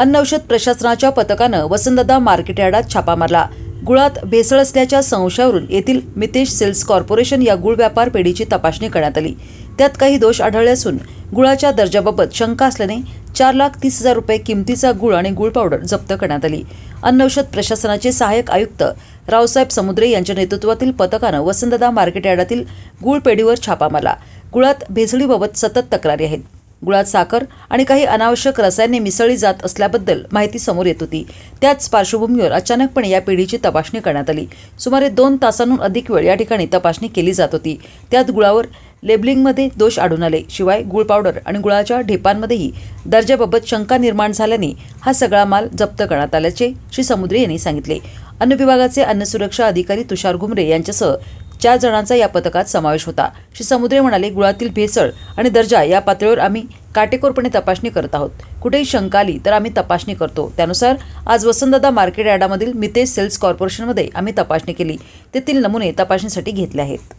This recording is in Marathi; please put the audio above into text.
अन्न औषध प्रशासनाच्या पथकानं वसंतदादा मार्केट यार्डात छापा मारला। गुळात भेसळ असल्याच्या संशयावरून येथील मितेश सेल्स कॉर्पोरेशन या गुळ व्यापार पेढीची तपासणी करण्यात आली। त्यात काही दोष आढळले असून गुळाच्या दर्जाबाबत शंका असल्याने 4,30,000 रुपये किमतीचा गुळ आणि गुळ पावडर जप्त करण्यात आली। अन्न औषध प्रशासनाचे सहाय्यक आयुक्त रावसाहेब समुद्रे यांच्या नेतृत्वातील पथकानं वसंतदादा मार्केट यार्डातील गुळ पेढीवर छापा मारला। गुळात भेसळीबाबत सतत तक्रारी आहेत। गुळात साखर आणि काही अनावश्यक रसायने मिसळली जात असल्याबद्दल माहिती समोर येत होती। त्याच पार्श्वभूमीवर अचानकपणे या पेढीची तपासणी करण्यात आली। सुमारे 2 तासांहून अधिक वेळ या ठिकाणी तपासणी केली जात होती। त्यात गुळावर लेबलिंगमध्ये दोष आढळून आले। शिवाय गुळ पावडर आणि गुळाच्या ढेपांमध्येही दर्जाबाबत शंका निर्माण झाल्याने हा सगळा माल जप्त करण्यात आल्याचे श्री समुद्रे यांनी सांगितले। अन्न विभागाचे अन्न सुरक्षा अधिकारी तुषार घुमरे यांच्यासह 4 जणांचा या पथकात समावेश होता। श्री समुद्रे म्हणाले, गुळातील भेसळ आणि दर्जा या पातळीवर आम्ही काटेकोरपणे तपासणी करत आहोत। कुठेही शंका आली तर आम्ही तपासणी करतो। त्यानुसार आज वसंतदादा मार्केट यार्डामधील मितेश सेल्स कॉर्पोरेशनमध्ये आम्ही तपासणी केली। तेथील नमुने तपासणीसाठी घेतले आहेत।